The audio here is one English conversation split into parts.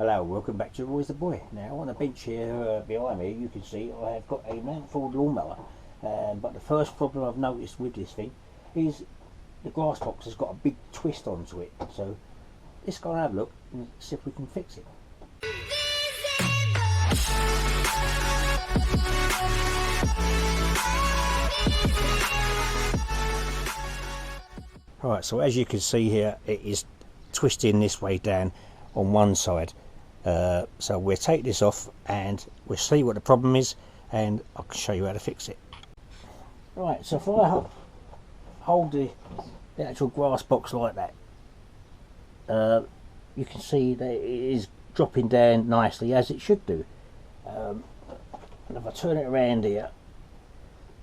Hello, welcome back to Roy's the Boy. Now on the bench here behind me you can see I have got a mount-ford lawnmower, but the first problem I've noticed with this thing is the grass box has got a big twist onto it, so let's go and have a look and see if we can fix it. Right, so as you can see here it is twisting this way down on one side, so we'll take this off and we'll see what the problem is and I can show you how to fix it. Right, so if I hold the actual grass box like that, you can see that it is dropping down nicely as it should do, and if I turn it around here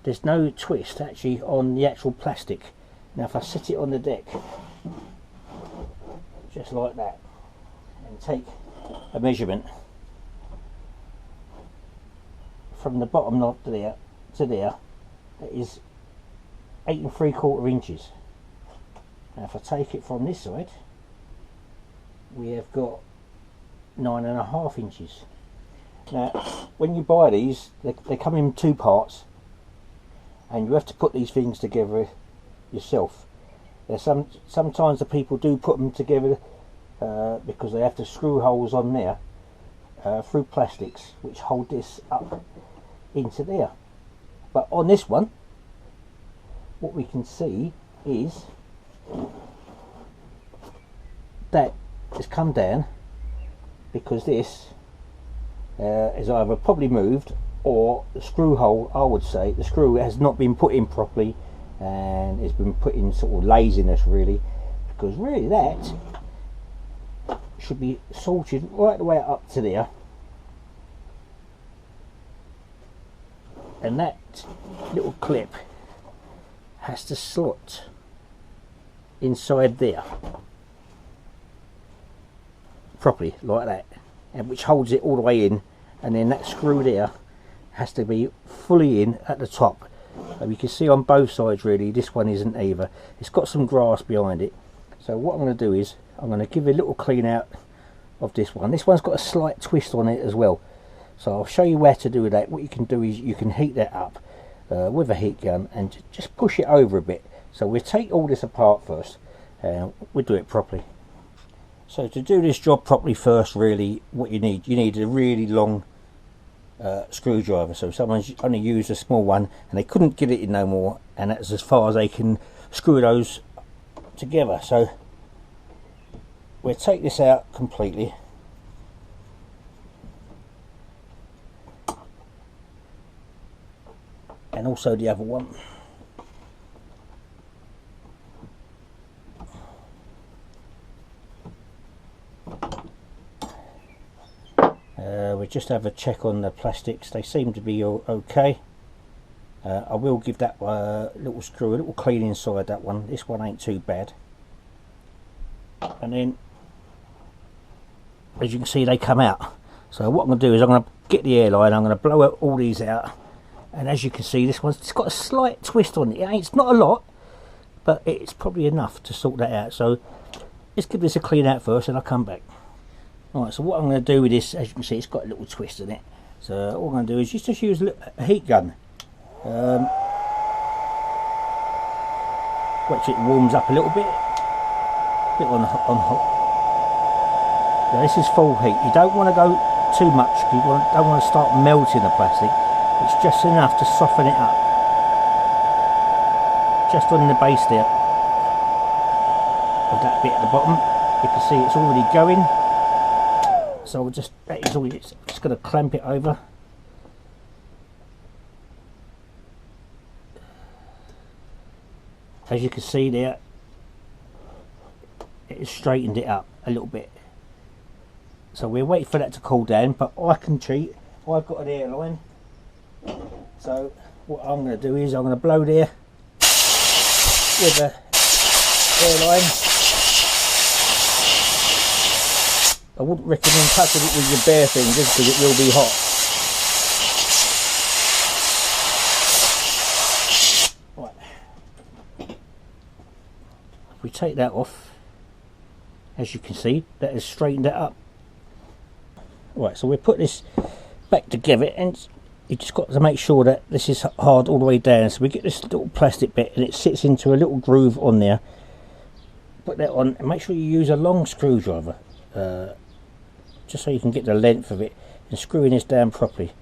there's no twist actually on the actual plastic. Now if I sit it on the deck just like that and take a measurement from the bottom knob to there that is 8 3/4 inches. Now if I take it from this side we have got 9 1/2 inches. Now when you buy these they come in 2 parts and you have to put these things together yourself. There's sometimes the people do put them together because they have to screw holes on there through plastics which hold this up into there, but on this one what we can see is that it's come down because this is either probably moved or the screw hole, I would say the screw has not been put in properly and it's been put in sort of laziness really, because really that should be sorted right the way up to there, and that little clip has to slot inside there properly like that, and which holds it all the way in, and then that screw there has to be fully in at the top. You can see on both sides really this one isn't either. It's got some grass behind it, so what I'm going to do is I'm going to give a little clean out of this one. This one's got a slight twist on it as well, so I'll show you where to do that. What you can do is you can heat that up with a heat gun and just push it over a bit. So we'll take all this apart first and we'll do it properly. So to do this job properly first, really what you need a really long screwdriver. So someone's only used a small one and they couldn't get it in no more, and that's as far as they can screw those together. So we'll take this out completely and also the other one. We'll just have a check on the plastics. They seem to be okay. I will give that little screw a little clean inside that one. This one ain't too bad. And then as you can see they come out. So what I'm going to do is I'm going to get the airline, I'm going to blow all these out, and as you can see this one's got a slight twist on it. It's not a lot, but it's probably enough to sort that out. So let's give this a clean out first and I'll come back. Alright, so what I'm going to do with this, as you can see it's got a little twist in it, so all I'm going to do is just use a heat gun, which it warms up a little bit on hot. Now this is full heat. You don't want to go too much, you don't want to start melting the plastic. It's just enough to soften it up, just on the base there of that bit at the bottom. You can see it's already going. So we'll just, that is all, it's just going to clamp it over. As you can see there, it has straightened it up a little bit. So we'll wait for that to cool down, but I can cheat. I've got an airline. So what I'm going to do is I'm going to blow there with a airline. I wouldn't recommend touching it with your bare fingers because it will be hot. Right. If we take that off, as you can see, that has straightened it up. Right, so we put this back together, and you just got to make sure that this is hard all the way down. So we get this little plastic bit and it sits into a little groove on there. Put that on and make sure you use a long screwdriver, just so you can get the length of it, and screwing this down properly.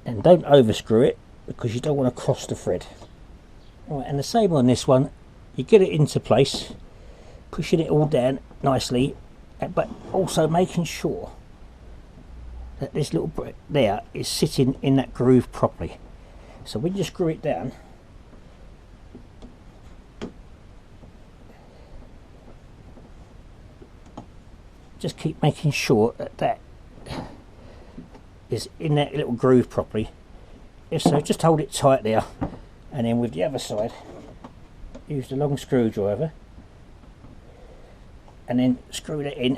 And don't over screw it, because you don't want to cross the thread. Right, and the same on this one. You get it into place, pushing it all down nicely, but also making sure that this little brick there is sitting in that groove properly. So when you screw it down, just keep making sure that that is in that little groove properly. If so, just hold it tight there, and then with the other side use the long screwdriver and then screw that in,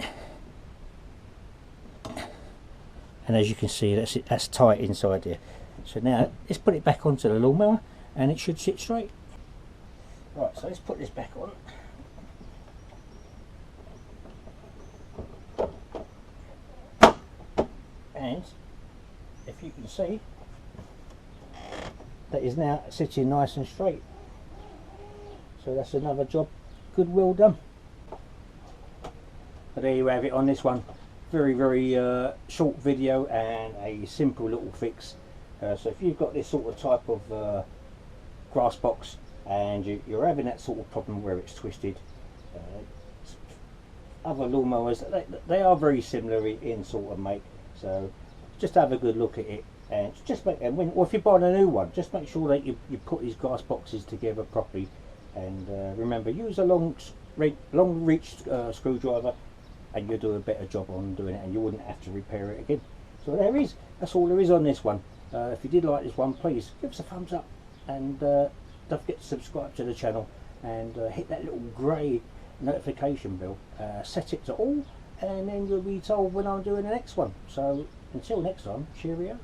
and as you can see, that's tight inside there. So now let's put it back onto the lawnmower and it should sit straight. Right, so let's put this back on. And if you can see, that is now sitting nice and straight. So that's another job good, well done. But there you have it on this one. Very short video and a simple little fix. So if you've got this sort of type of grass box and you're having that sort of problem where it's twisted, other lawnmowers, they are very similar in sort of make. So just have a good look at it, and just make, and or if you're buying a new one, just make sure that you put these glass boxes together properly. And remember, use a long reach screwdriver, and you'll do a better job on doing it, and you wouldn't have to repair it again. So that's all there is on this one. If you did like this one, please give us a thumbs up, and don't forget to subscribe to the channel, and hit that little grey notification bell, set it to all, and then you'll be told when I'm doing the next one. So until next time, cheerio.